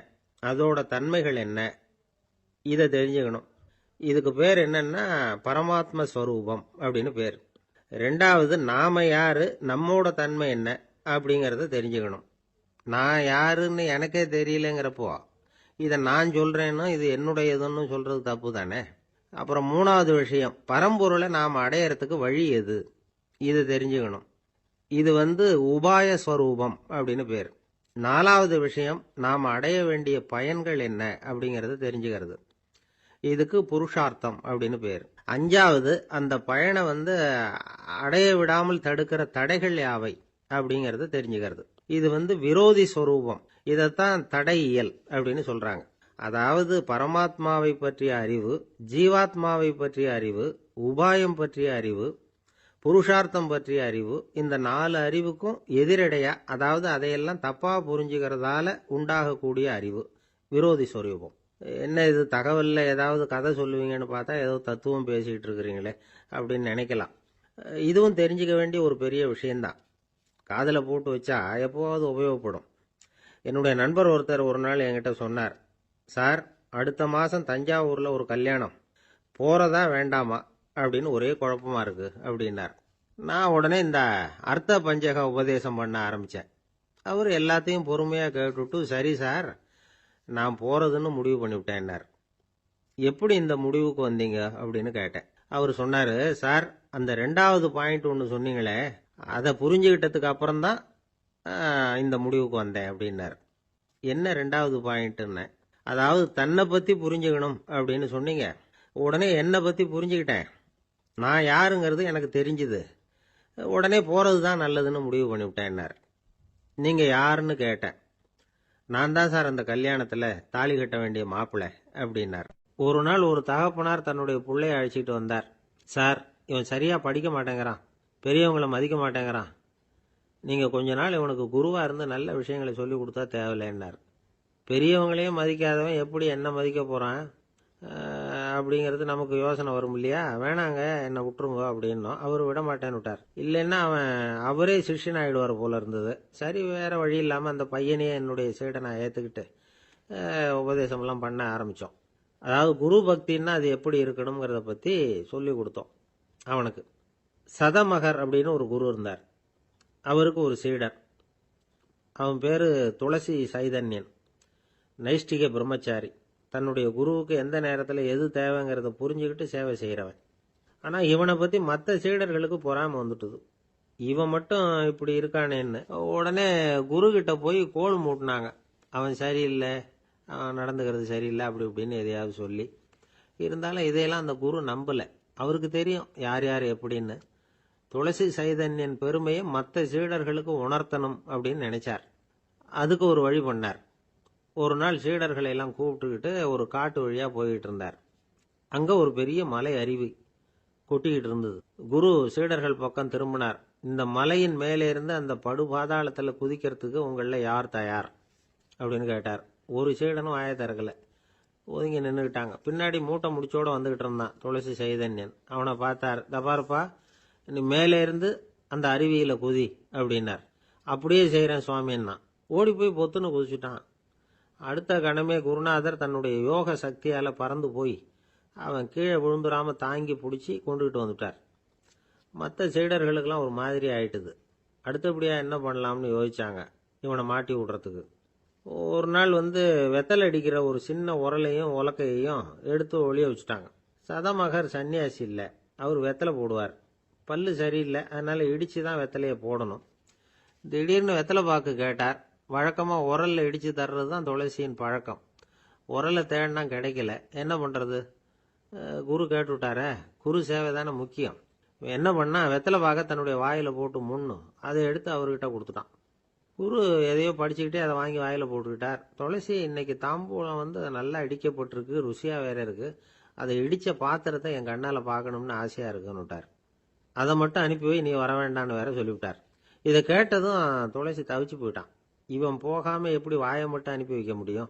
அதோட தன்மைகள் என்ன, இதை தெரிஞ்சுக்கணும். இதுக்கு பேர் என்னன்னா பரமாத்ம ஸ்வரூபம் அப்படின்னு பேர். 2வது நாம யாரு, நம்மோட தன்மை என்ன அப்படிங்கறத தெரிஞ்சுக்கணும். நான் யாருன்னு எனக்கே தெரியலங்கிறப்போ இதை நான் சொல்றேன்னு இது என்னுடையதுன்னு சொல்றது தப்பு தானே. அப்புறம் மூணாவது விஷயம், பரம்பொருளை நாம் அடையறதுக்கு வழி எது, இது தெரிஞ்சுக்கணும். இது உபாய ஸ்வரூபம் அப்படின்னு பேர். நாலாவது விஷயம், நாம் அடைய வேண்டிய பயன்கள் என்ன அப்படிங்கறது தெரிஞ்சுக்கிறது. இதுக்கு புருஷார்த்தம் அப்படின்னு பேர். அஞ்சாவது, அந்த பயனை அடைய விடாமல் தடுக்கிற தடைகள் யாவை அப்படிங்கறது தெரிஞ்சுக்கிறது. இது விரோதி ஸ்வரூபம். இதைத்தான் தடையியல் அப்படின்னு சொல்றாங்க. அதாவது பரமாத்மாவை பற்றிய அறிவு, ஜீவாத்மாவை பற்றிய அறிவு, உபாயம் பற்றிய அறிவு, புருஷார்த்தம் பற்றிய அறிவு, இந்த 4 அறிவுக்கும் எதிரடையா, அதாவது அதையெல்லாம் தப்பா புரிஞ்சுக்கிறதால உண்டாகக்கூடிய அறிவு விரோதி ஸ்வரூபம். என்ன இது தகவல்ல ஏதாவது கதை சொல்லுவீங்கன்னு பார்த்தா ஏதோ தத்துவம் பேசிக்கிட்டு இருக்கிறீங்களே அப்படின்னு நினைக்கலாம். இதுவும் தெரிஞ்சுக்க வேண்டிய ஒரு பெரிய விஷயம்தான். காதில் போட்டு வச்சா எப்போவாவது உபயோகப்படும். என்னுடைய நண்பர் ஒருத்தர் ஒரு நாள் என்கிட்ட சொன்னார், சார், அடுத்த மாதம் தஞ்சாவூரில் ஒரு கல்யாணம், போகிறதா வேண்டாமா அப்படின்னு ஒரே குழப்பமா இருக்கு அப்படின்னார். நான் உடனே இந்த அர்த்த பஞ்சக உபதேசம் பண்ண ஆரம்பித்தேன். அவர் எல்லாத்தையும் பொறுமையாக கேட்டுவிட்டு, சரி சார், நான் போகிறதுன்னு முடிவு பண்ணிவிட்டேன்னார். எப்படி இந்த முடிவுக்கு வந்தீங்க அப்படின்னு கேட்டேன். அவர் சொன்னார், சார், அந்த 2வது பாயிண்ட் ஒன்று சொன்னீங்களே, அதை புரிஞ்சுக்கிட்டதுக்கு அப்புறம்தான் இந்த முடிவுக்கு வந்தேன் அப்படின்னார். என்ன 2வது பாயிண்ட்டுன்னு? அதாவது தன்னை பற்றி புரிஞ்சுக்கணும் அப்படின்னு சொன்னீங்க. உடனே என்னை பற்றி புரிஞ்சுக்கிட்டேன், நான் யாருங்கிறது எனக்கு தெரிஞ்சுது, உடனே போகிறது தான் நல்லதுன்னு முடிவு பண்ணிவிட்டேன்னார். நீங்கள் யாருன்னு கேட்டேன். நான் தான் சார் அந்த கல்யாணத்தில் தாலி கட்ட வேண்டிய மாப்பிள்ளை அப்படின்னார். ஒரு நாள் ஒரு தகப்பனார் தன்னுடைய பிள்ளைய அழைச்சிட்டு வந்தார். சார், இவன் சரியாக படிக்க மாட்டேங்கிறான், பெரியவங்களை மதிக்க மாட்டேங்கிறான், நீங்கள் கொஞ்ச நாள் இவனுக்கு குருவாக இருந்து நல்ல விஷயங்களை சொல்லி கொடுத்தா தேவையில்லைன்னார். பெரியவங்களையும் மதிக்காதவன் எப்படி என்ன மதிக்க போகிறான் அப்படிங்கிறது நமக்கு யோசனை வரும் இல்லையா? வேணாங்க, என்னை விட்டுருங்க அப்படின்னோம். அவர் விட மாட்டேன்னு விட்டார். இல்லைன்னா அவரே சிஷ்யன் ஆகிடுவார் போல இருந்தது. சரி, வேற வழி இல்லாமல் அந்த பையனையே என்னுடைய சீடனை ஏற்றுக்கிட்டு உபதேசம்லாம் பண்ண ஆரம்பித்தோம். அதாவது குரு பக்தின்னா அது எப்படி இருக்கணுங்கிறத பற்றி சொல்லி கொடுத்தோம் அவனுக்கு. சதமகர் அப்படின்னு ஒரு குரு இருந்தார். அவருக்கு ஒரு சீடர். அவன் பேர் துளசி சைதன்யன், நைஷ்டிக பிரம்மச்சாரி. தன்னுடைய குருவுக்கு எந்த நேரத்தில் எது தேவைங்கிறத புரிஞ்சுக்கிட்டு சேவை செய்கிறவன். ஆனால் இவனை பற்றி மற்ற சீடர்களுக்கு பொறாமை வந்துட்டுது. இவன் மட்டும் இப்படி இருக்கானேன்னு உடனே குரு கிட்ட போய் கோல் மூட்டினாங்க. அவன் சரியில்லை, அவன் நடந்துக்கிறது சரியில்லை, அப்படி இப்படின்னு எதையாவது சொல்லி. இருந்தாலும் இதையெல்லாம் அந்த குரு நம்பலை. அவருக்கு தெரியும் யார் யார் எப்படின்னு. துளசி சைதன்யன் பெருமையை மற்ற சீடர்களுக்கு உணர்த்தணும் அப்படின்னு நினைச்சார். அதுக்கு ஒரு வழி பண்ணார். ஒரு நாள் சீடர்களை எல்லாம் கூப்பிட்டுக்கிட்டு ஒரு காட்டு வழியா போய்கிட்டு இருந்தார். அங்க ஒரு பெரிய மலை அருவி கொட்டிக்கிட்டு இருந்தது. குரு சீடர்கள் பக்கம் திரும்பினார். இந்த மலையின் மேலே இருந்து அந்த படுபாதாளத்தில் குதிக்கிறதுக்கு உங்கள யார் தயார் அப்படின்னு கேட்டார். ஒரு சீடனும் வாயை திறக்கல, ஒதுங்கி நின்றுக்கிட்டாங்க. பின்னாடி மூட்டை முடிச்சோட வந்துகிட்டு இருந்தான் துளசி சைதன்யன். அவனை பார்த்தார். தபாருப்பா, நீ மேலே இருந்து அந்த அருவியில குதி அப்படின்னார். அப்படியே செய்கிறேன் சுவாமின்னா ஓடி போய் பொத்துன்னு குதிச்சுட்டான். அடுத்த கணமே குருநாதர் தன்னுடைய யோக சக்தியால் பறந்து போய் அவன் கீழே விழுந்துடாம தாங்கி பிடிச்சி கொண்டுகிட்டு வந்துட்டார். மற்ற சீடர்களுக்கெல்லாம் ஒரு மாதிரி ஆயிட்டுது. அடுத்தபடியாக என்ன பண்ணலாம்னு யோசிச்சாங்க இவனை மாட்டி விடுறதுக்கு. ஒரு நாள் வெத்தலை அடிக்கிற ஒரு சின்ன உரலையும் உலக்கையையும் எடுத்து ஒளிய வச்சுட்டாங்க. சதமகர் சன்னியாசி இல்லை, அவர் வெத்தலை போடுவார். பல்லு சரியில்லை, அதனால இடிச்சு தான் வெத்தலையை போடணும். திடீர்னு வெத்தலை பாக்கு கேட்டார். வழக்கமாக உரலில் இடித்து தர்றது தான் துளசியின் பழக்கம். உரலை தேடினா கிடைக்கல, என்ன பண்ணுறது? குரு கேட்டுவிட்டார. குரு சேவை தானே முக்கியம். என்ன பண்ணா, வெத்தலை பாக்க தன்னுடைய வாயில் போட்டு முன்னும் அதை எடுத்து அவர்கிட்ட கொடுத்துட்டான். குரு எதையோ படிச்சுக்கிட்டே அதை வாங்கி வாயில் போட்டுக்கிட்டார். துளசி, இன்னைக்கு தாம்பூலம் நல்லா இடிக்கப்பட்டிருக்கு, ருசியாக வேற இருக்கு, அதை இடித்த பாத்திரத்தை என் கண்ணால் பார்க்கணும்னு ஆசையாக இருக்குன்னு விட்டார். அதை மட்டும் அனுப்பி போய் நீ வர வேண்டான்னு வேற சொல்லிவிட்டார். இதை கேட்டதும் துளசி தவிச்சு போயிட்டான். இவன் போகாமல் எப்படி வாயை மட்டும் அனுப்பி வைக்க முடியும்?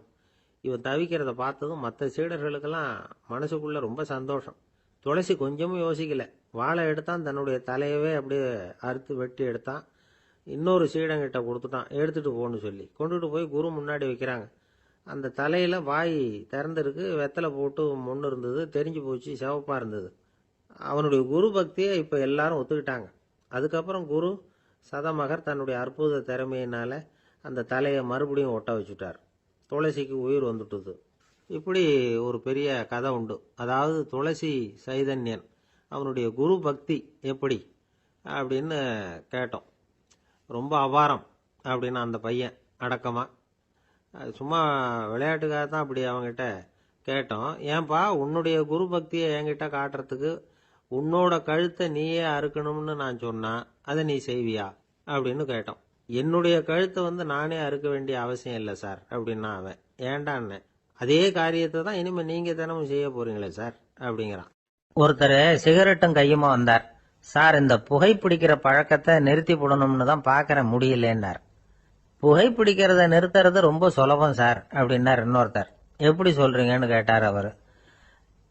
இவன் தவிக்கிறத பார்த்ததும் மற்ற சீடர்களுக்கெல்லாம் மனசுக்குள்ள ரொம்ப சந்தோஷம். துளசி கொஞ்சமும் யோசிக்கல. வாழை எடுத்தான், தன்னுடைய தலையவே அப்படியே அறுத்து வெட்டி எடுத்தான். இன்னொரு சீடங்கிட்ட கொடுத்துட்டான், எடுத்துட்டு போன்னு சொல்லி. கொண்டுட்டு போய் குரு முன்னாடி வைக்கிறாங்க. அந்த தலையில வாய் திறந்திருக்கு, வெத்தலை போட்டு முன்னு இருந்தது, தெரிஞ்சு போச்சு, சிவப்பா இருந்தது. அவனுடைய குரு பக்தியை இப்ப எல்லாரும் ஒத்துக்கிட்டாங்க. அதுக்கப்புறம் குரு சதமகர் தன்னுடைய அற்புத திறமையினால அந்த தலையை மறுபடியும் ஒட்ட வச்சுட்டார். துளசிக்கு உயிர் வந்துட்டுது. இப்படி ஒரு பெரிய கதை உண்டு. அதாவது துளசி சைதன்யன் அவனுடைய குரு பக்தி எப்படி அப்படின்னு கேட்டோம். ரொம்ப அபாரம் அப்படின்னு அந்த பையன் அடக்கமா, சும்மா விளையாட்டுக்காக தான் அப்படி அவங்ககிட்ட கேட்டோம். ஏன்பா உன்னுடைய குரு பக்தியை என்கிட்ட காட்டுறதுக்கு உன்னோட கழுத்தை நீயே அறுக்கணும்னு நான் சொன்னா அதை நீ செய்வியா அப்படின்னு கேட்டோம். என்னுடைய கழுத்தை நானே அறுக்க வேண்டிய அவசியம் இல்லை சார் அப்படின்னா அவன். ஏண்டான்னு, அதே காரியத்தை தான் இனிமே நீங்க தினமும் செய்ய போறீங்களே சார் அப்படிங்கிறான். ஒருத்தர் சிகரெட்டும் கையுமா வந்தார். சார், இந்த புகைப்பிடிக்கிற பழக்கத்தை நிறுத்தி போடணும்னு தான் பாக்குறேன், முடியலன்னார். புகைப்பிடிக்கிறத நிறுத்துறது ரொம்ப சுலபம் சார் அப்படின்னார் இன்னொருத்தர். எப்படி சொல்றீங்கன்னு கேட்டார் அவர்.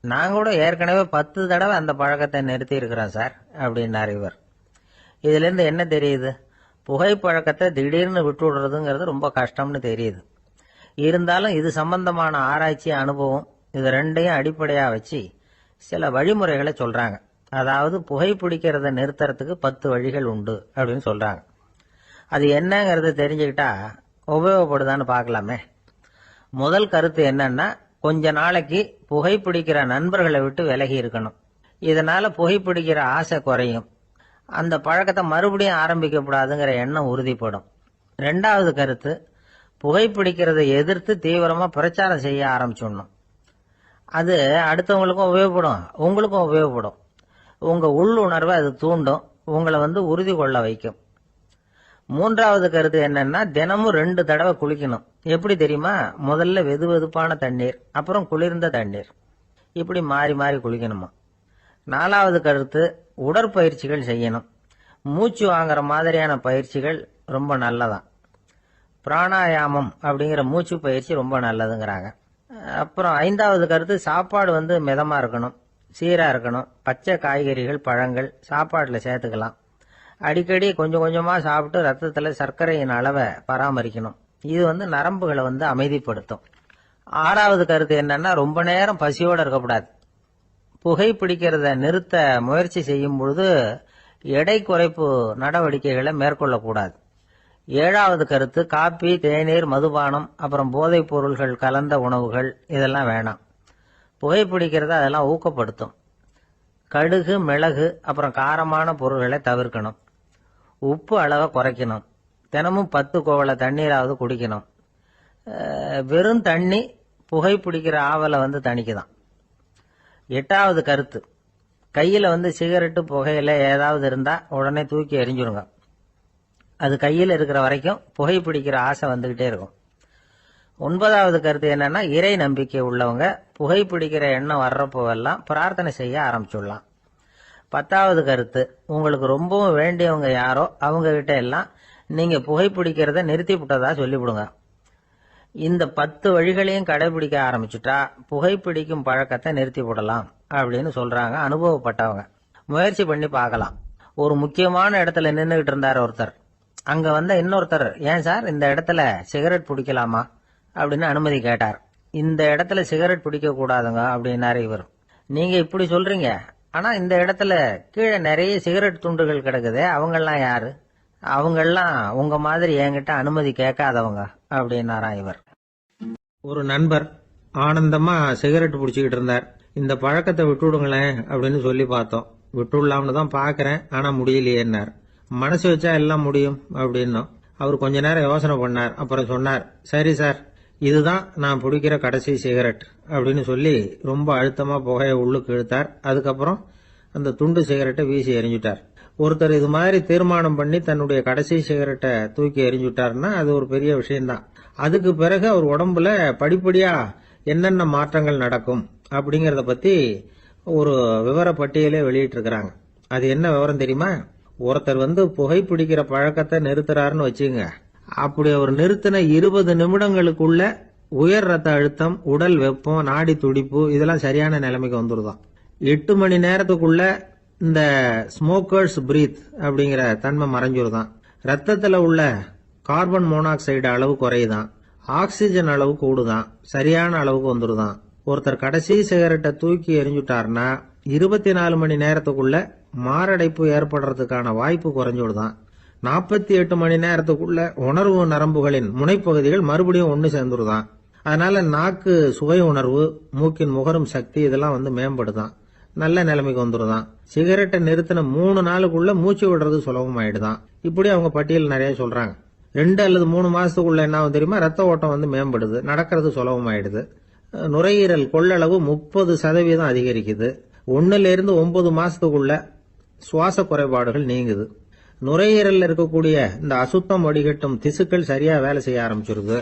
நான் கூட ஏற்கனவே 10 தடவை அந்த பழக்கத்தை நிறுத்தி இருக்கிறேன் சார் அப்படின்னார் இவர். இதுல இருந்து என்ன தெரியுது? புகைப்பழக்கத்தை திடீர்னு விட்டு விடுறதுங்கிறது ரொம்ப கஷ்டம்னு தெரியுது. இருந்தாலும் இது சம்பந்தமான ஆராய்ச்சி, அனுபவம், இது ரெண்டையும் அடிப்படையா வச்சு சில வழிமுறைகளை சொல்றாங்க. அதாவது புகைப்பிடிக்கிறத நிறுத்துறதுக்கு 10 வழிகள் உண்டு அப்படின்னு சொல்றாங்க. அது என்னங்கிறது தெரிஞ்சுக்கிட்டா உபயோகப்படுதான்னு பார்க்கலாமே. முதல் கருத்து என்னன்னா, கொஞ்ச நாளைக்கு புகைப்பிடிக்கிற நண்பர்களை விட்டு விலகி இருக்கணும். இதனால புகைப்பிடிக்கிற ஆசை குறையும். அந்த பழக்கத்தை மறுபடியும் ஆரம்பிக்கப்படாதுங்கிற எண்ணம் உறுதிப்படும். 2வது கருத்து, புகைப்பிடிக்கிறதை எதிர்த்து தீவிரமா பிரச்சாரம் செய்ய ஆரம்பிச்சிடணும். அது அடுத்தவங்களுக்கும் உபயோகப்படும், உங்களுக்கும் உபயோகப்படும். உங்க உள்ளுணர்வை அது தூண்டும், உங்களை உறுதி கொள்ள வைக்கும். 3வது கருத்து என்னன்னா, தினமும் 2 தடவை குளிக்கணும். எப்படி தெரியுமா? முதல்ல வெது வெதுப்பான தண்ணீர், அப்புறம் குளிர்ந்த தண்ணீர், இப்படி மாறி மாறி குளிக்கணுமா. 4வது கருத்து, உடற்பயிற்சிகள் செய்யணும். மூச்சு வாங்குற மாதிரியான பயிற்சிகள் ரொம்ப நல்லதான். பிராணாயாமம் அப்படிங்கிற மூச்சு பயிற்சி ரொம்ப நல்லதுங்கிறாங்க. அப்புறம் 5வது கருத்து, சாப்பாடு மிதமா இருக்கணும், சீரா இருக்கணும். பச்சை காய்கறிகள், பழங்கள் சாப்பாட்டுல சேர்த்துக்கலாம். அடிக்கடி கொஞ்சம் கொஞ்சமா சாப்பிட்டு ரத்தத்துல சர்க்கரையின் அளவை பராமரிக்கணும். இது நரம்புகளை அமைதிப்படுத்தும். 6வது கருத்து என்னன்னா, ரொம்ப நேரம் பசியோட இருக்கக்கூடாது. புகைப்பிடிக்கிறத நிறுத்த முயற்சி செய்யும் பொழுது எடை குறைப்பு நடவடிக்கைகளை மேற்கொள்ளக்கூடாது. 7வது கருத்து, காப்பி, தேநீர், மதுபானம், அப்புறம் போதைப் பொருள்கள் கலந்த உணவுகள் இதெல்லாம் வேணாம். புகைப்பிடிக்கிறத அதெல்லாம் ஊக்கப்படுத்தும். கடுகு, மிளகு, அப்புறம் காரமான பொருள்களை தவிர்க்கணும். உப்பு அளவை குறைக்கணும். தினமும் 10 கோவள தண்ணீராவது குடிக்கணும். வெறும் தண்ணி புகைப்பிடிக்கிற ஆவலை தணிக்குதான். 8வது கருத்து, கையில சிகரெட்டு, புகையில ஏதாவது இருந்தா உடனே தூக்கி எறிஞ்சிடுங்க. அது கையில் இருக்கிற வரைக்கும் புகைப்பிடிக்கிற ஆசை வந்துகிட்டே இருக்கும். 9வது கருத்து என்னன்னா, இறை நம்பிக்கை உள்ளவங்க புகைப்பிடிக்கிற எண்ணம் வர்றப்போவெல்லாம் பிரார்த்தனை செய்ய ஆரம்பிச்சுடலாம். 10வது கருத்து, உங்களுக்கு ரொம்பவும் வேண்டியவங்க யாரோ அவங்க கிட்ட எல்லாம் நீங்க புகைப்பிடிக்கிறத நிறுத்தி விட்டதா சொல்லிவிடுங்க. இந்த 10 வழிகளையும் கடைபிடிக்க ஆரம்பிச்சுட்டா புகைப்பிடிக்கும் பழக்கத்தை நிறுத்தி விடலாம் அப்படின்னு சொல்றாங்க அனுபவப்பட்டவங்க. முயற்சி பண்ணி பார்க்கலாம். ஒரு முக்கியமான இடத்துல நின்றுகிட்டு இருந்தார் ஒருத்தர். அங்க இன்னொருத்தர், ஏன் சார் இந்த இடத்துல சிகரெட் பிடிக்கலாமா அப்படின்னு அனுமதி கேட்டார். இந்த இடத்துல சிகரெட் பிடிக்க கூடாதுங்க அப்படின்னாரு இவர். நீங்க இப்படி சொல்றீங்க, ஆனா இந்த இடத்துல கீழே நிறைய சிகரெட் துண்டுகள் கிடக்குதே, அவங்கெல்லாம் யாரு? அவங்கெல்லாம் உங்க மாதிரி என்கிட்ட அனுமதி கேட்காதவங்க அப்படின்னாரா இவர். ஒரு நண்பர் ஆனந்தமா சிகரெட் பிடிச்சிக்கிட்டு இருந்தார். இந்த பழக்கத்தை விட்டுவிடுங்களேன் அப்படின்னு சொல்லி பார்த்தோம். விட்டுடலாம்னு தான் பாக்குறேன், ஆனா முடியலையேன்னார். மனசு வச்சா எல்லாம் முடியும் அப்படின்னும். அவர் கொஞ்ச நேரம் யோசனை பண்ணார். அப்புறம் சொன்னார், சரி சார், இதுதான் நான் பிடிக்கிற கடைசி சிகரெட் அப்படின்னு சொல்லி ரொம்ப அழுத்தமா புகையை உள்ளுக்கு இழுத்தார். அதுக்கப்புறம் அந்த துண்டு சிகரெட்டை வீசி எறிஞ்சுட்டார். ஒருத்தர் இது மாதிரி தீர்மானம் பண்ணி தன்னுடைய கடைசி சிகரெட்டை தூக்கி எறிஞ்சுட்டாருன்னா அது ஒரு பெரிய விஷயம்தான். அதுக்கு பிறகு அவர் உடம்புல படிப்படியா என்னென்ன மாற்றங்கள் நடக்கும் அப்படிங்கறத பத்தி ஒரு விவர பட்டியலே வெளியிட்டு இருக்கிறாங்க. அது என்ன விவரம் தெரியுமா? ஒருத்தர் புகைப்பிடிக்கிற பழக்கத்தை நிறுத்துறாருன்னு வச்சுங்க. அப்படி அவர் நிறுத்தின 20 நிமிடங்களுக்குள்ள உயர் ரத்த அழுத்தம், உடல் வெப்பம், நாடி துடிப்பு இதெல்லாம் சரியான நிலைமைக்கு வந்துருதான். 8 மணி நேரத்துக்குள்ள இந்த ஸ்மோக்கர்ஸ் பிரீத் அப்படிங்கிற தன்மை மறைஞ்சிருதான். ரத்தத்துல உள்ள கார்பன் மோனாக்சைடு அளவு குறையுதான். ஆக்சிஜன் அளவு கூடுதான். சரியான அளவுக்கு வந்துருதான். ஒருத்தர் கடைசி சிகரெட்டை தூக்கி எறிஞ்சுட்டாருன்னா 24 மணி நேரத்துக்குள்ள மாரடைப்பு ஏற்படுறதுக்கான வாய்ப்பு குறைஞ்சுடுதான். 48 மணி நேரத்துக்குள்ள உணர்வு நரம்புகளின் முனைப்பகுதிகள் மறுபடியும் ஒன்னு சேர்ந்துருதான். அதனால நாக்கு சுவை உணர்வு, மூக்கின் முகரும் சக்தி இதெல்லாம் வந்து மேம்படுதான், நல்ல நிலைமைக்கு வந்துருதான். சிகரெட்டை நிறுத்தின 3 நாளுக்குள்ள மூச்சு விடுறது சுலபமாயிடுதான். இப்படி அவங்க பட்டியல் நிறைய சொல்றாங்க. 2 அல்லது 3 மாசத்துக்குள்ள என்ன ஆகும் தெரியுமா, ரத்த ஓட்டம் வந்து மேம்படுது, நடக்கிறது சுலபமாயிடுது. நுரையீரல் கொள்ளளவு 30% அதிகரிக்குது. 1 to 9 மாசத்துக்குள்ள சுவாச குறைபாடுகள் நீங்குது. நுரையீரல்ல இருக்கக்கூடிய இந்த அசுத்தம் வடிகட்டும் திசுக்கள் சரியா வேலை செய்ய ஆரம்பிச்சிருது.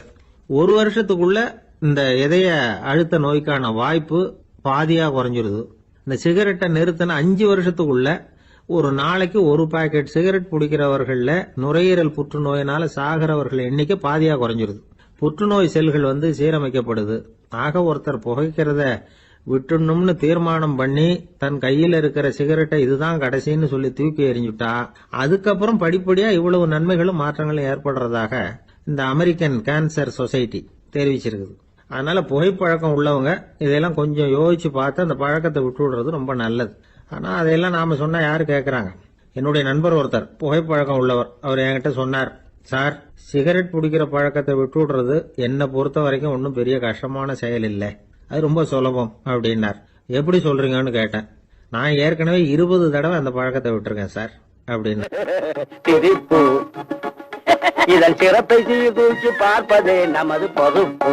1 வருஷத்துக்குள்ள இந்த இதய அழுத்த நோய்க்கான வாய்ப்பு பாதியா குறைஞ்சிருது. இந்த சிகரெட்டை நிறுத்தின 5 வருஷத்துக்குள்ள ஒரு நாளைக்கு 1 பாக்கெட் சிகரெட் பிடிக்கிறவர்கள்ல நுரையீரல் புற்றுநோயினால சாகிறவர்கள் எண்ணிக்கை பாதியா குறைஞ்சிருது. புற்றுநோய் செல்கள் வந்து சீரமைக்கப்படுது. ஆக ஒருத்தர் புகைக்கிறத விட்டுணும்னு தீர்மானம் பண்ணி தன் கையில இருக்கிற சிகரெட்டை இதுதான் கடைசின்னு சொல்லி தூக்கி எறிஞ்சுட்டா அதுக்கப்புறம் படிப்படியா இவ்வளவு நன்மைகளும் மாற்றங்களும் ஏற்படுறதாக இந்த அமெரிக்கன் கேன்சர் சொசைட்டி தெரிவிச்சிருக்குது. அதனால புகைப்பழக்கம் உள்ளவங்க இதெல்லாம் கொஞ்சம் யோசிச்சு பார்த்து அந்த பழக்கத்தை விட்டு விடுறது ரொம்ப நல்லது. ஆனா அதையெல்லாம் நாம சொன்னா யாரு கேட்கறாங்க. என்னுடைய நண்பர் ஒருத்தர் புகைப்பழக்கம் உள்ளவர், அவர் என்கிட்ட சொன்னார், சார் சிகரெட் பிடிக்கிற பழக்கத்தை விட்டு விடுறது என்னை பொறுத்த வரைக்கும் ஒன்றும் பெரிய கஷ்டமான செயல் இல்லை, அது ரொம்ப சுலபம் அப்படின்னார். எப்படி சொல்றீங்கன்னு கேட்டேன். நான் ஏற்கனவே 20 தடவை அந்த பழக்கத்தை விட்டுருக்கேன் சார் அப்படின்னு. சிரிப்பு இதன் சிறப்பை சீர்தூக்கி பார்ப்பதே நமது பொறுப்பு.